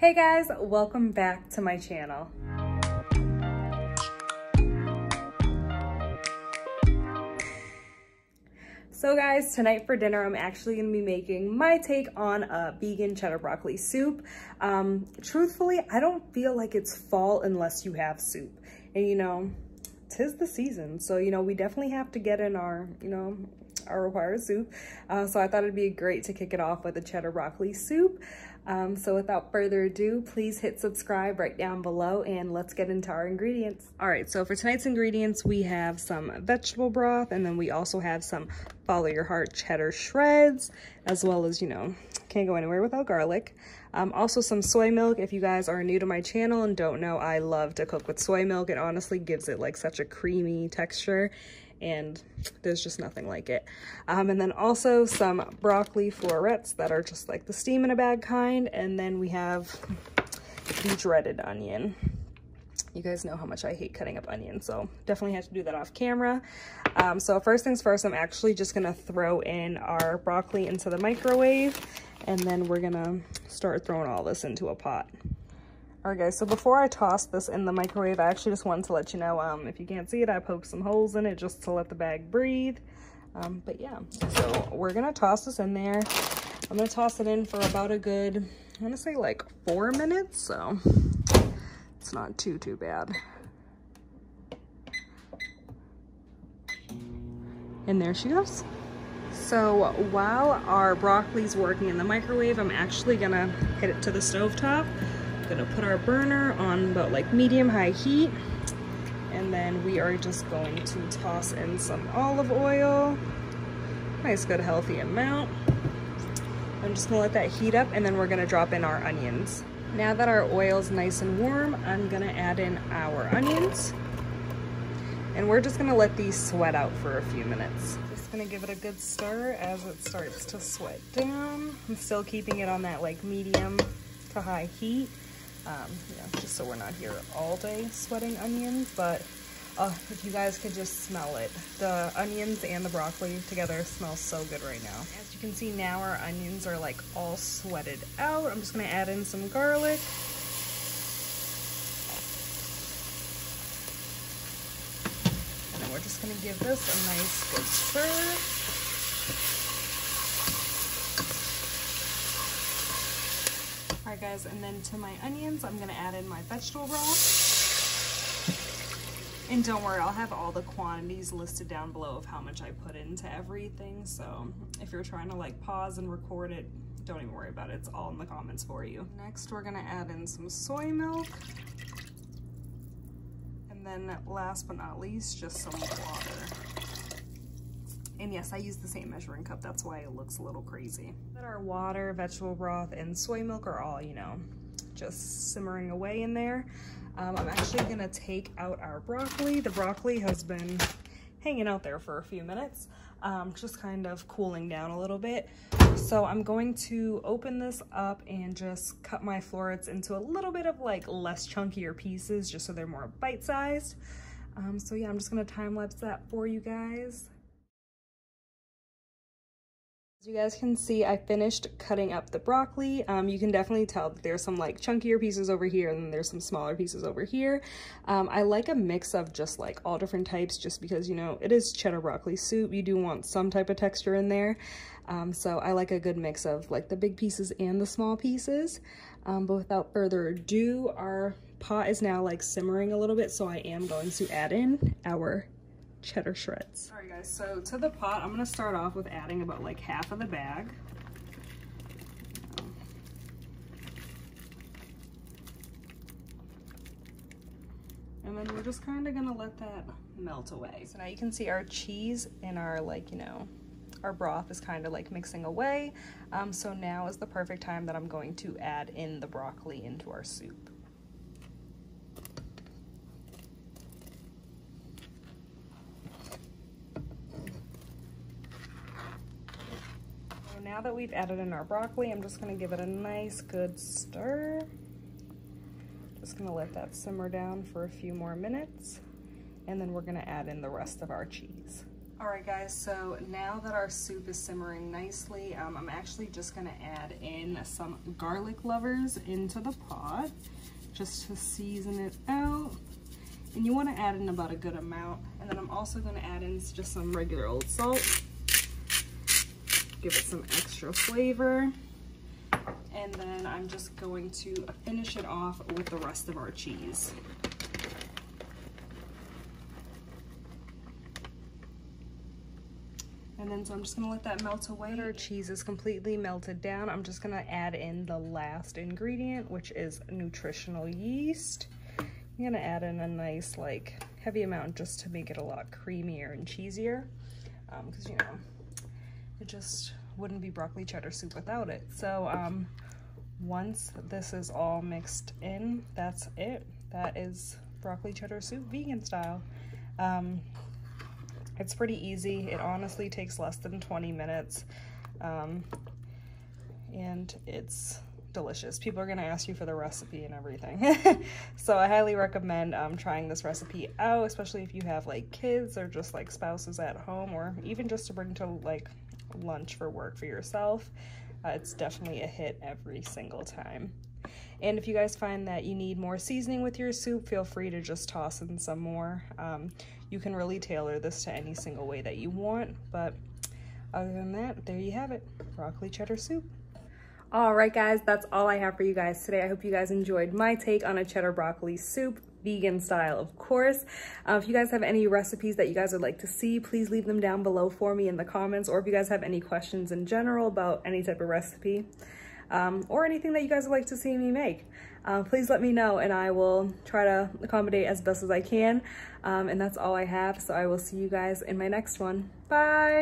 Hey guys, welcome back to my channel. So guys, tonight for dinner, I'm actually gonna be making my take on a vegan cheddar broccoli soup. Truthfully, I don't feel like it's fall unless you have soup. And you know, 'tis the season. So, you know, we definitely have to get in our, our required soup. So I thought it'd be great to kick it off with a cheddar broccoli soup. So without further ado, please hit subscribe right down below and let's get into our ingredients. All right, so for tonight's ingredients, we have some vegetable broth, and then we also have some Follow Your Heart cheddar shreds, as well as, can't go anywhere without garlic. Also some soy milk. If you guys are new to my channel and don't know, I love to cook with soy milk. It honestly gives it like such a creamy texture, and there's just nothing like it. And then also some broccoli florets that are just like the steam in a bag kind. And then we have the dreaded onion. You guys know how much I hate cutting up onions, so definitely have to do that off camera. So first things first, I'm actually just gonna throw in our broccoli into the microwave, and then we're gonna start throwing all this into a pot. All right guys, so before I toss this in the microwave, I actually just wanted to let you know, if you can't see it, I poked some holes in it just to let the bag breathe. But yeah, so we're gonna toss this in there. I'm gonna toss it in for about a good, I wanna say like 4 minutes, so it's not too bad. And there she goes. So while our broccoli's working in the microwave, I'm actually gonna hit it to the stovetop. Gonna put our burner on about like medium-high heat, and then we are just going to toss in some olive oil, nice good healthy amount. I'm just gonna let that heat up, and then we're gonna drop in our onions. Now that our oil's nice and warm, I'm gonna add in our onions, and we're just gonna let these sweat out for a few minutes. Just gonna give it a good stir as it starts to sweat down. I'm still keeping it on that like medium to high heat. Just so we're not here all day sweating onions, but if you guys could just smell it. The onions and the broccoli together smell so good right now. As you can see now, our onions are like all sweated out. I'm just gonna add in some garlic. And then we're just gonna give this a nice good stir. All right guys, and then to my onions, I'm gonna add in my vegetable broth. And don't worry, I'll have all the quantities listed down below of how much I put into everything. So if you're trying to like pause and record it, don't even worry about it. It's all in the comments for you. Next, we're gonna add in some soy milk. And then last but not least, just some water. And yes, I use the same measuring cup. That's why it looks a little crazy. That our water, vegetable broth, and soy milk are all, just simmering away in there. I'm actually gonna take out our broccoli. The broccoli has been hanging out there for a few minutes, just kind of cooling down a little bit. So I'm going to open this up and just cut my florets into a little bit of like less chunkier pieces, just so they're more bite-sized. So yeah, I'm just gonna time-lapse that for you guys. As you guys can see, I finished cutting up the broccoli. You can definitely tell that there's some like chunkier pieces over here, and then there's some smaller pieces over here. I like a mix of just like all different types, just because, it is cheddar broccoli soup. You do want some type of texture in there. So I like a good mix of like the big pieces and the small pieces. But without further ado, our pot is now like simmering a little bit, so I am going to add in our cheddar shreds. All right guys, so to the pot, I'm gonna start off with adding about like half of the bag. And then we're just kind of gonna let that melt away. So now you can see our cheese and our our broth is kind of like mixing away. So now is the perfect time that I'm going to add in the broccoli into our soup. Now that we've added in our broccoli, I'm just gonna give it a nice good stir. Just gonna let that simmer down for a few more minutes, and then we're gonna add in the rest of our cheese. All right guys, so now that our soup is simmering nicely, I'm actually just gonna add in some garlic lovers into the pot just to season it out. And you wanna add in about a good amount. And then I'm also gonna add in just some regular old salt. Give it some extra flavor. And then I'm just going to finish it off with the rest of our cheese. And then so I'm just gonna let that melt away. Our cheese is completely melted down. I'm just gonna add in the last ingredient, which is nutritional yeast. I'm gonna add in a nice like heavy amount just to make it a lot creamier and cheesier. Because you know, it just wouldn't be broccoli cheddar soup without it. So once this is all mixed in, that's it. That is broccoli cheddar soup vegan style. It's pretty easy. It honestly takes less than 20 minutes. And it's delicious. People are gonna ask you for the recipe and everything. So I highly recommend trying this recipe out, especially if you have like kids or just like spouses at home, or even just to bring to like lunch for work for yourself. It's definitely a hit every single time. And if you guys find that you need more seasoning with your soup, feel free to just toss in some more. You can really tailor this to any single way that you want, but other than that, there you have it, broccoli cheddar soup. All right guys, that's all I have for you guys today. I hope you guys enjoyed my take on a cheddar broccoli soup, vegan style of course. If you guys have any recipes that you guys would like to see, please leave them down below for me in the comments, or if you guys have any questions in general about any type of recipe, or anything that you guys would like to see me make, please let me know and I will try to accommodate as best as I can. And that's all I have, so I will see you guys in my next one. Bye!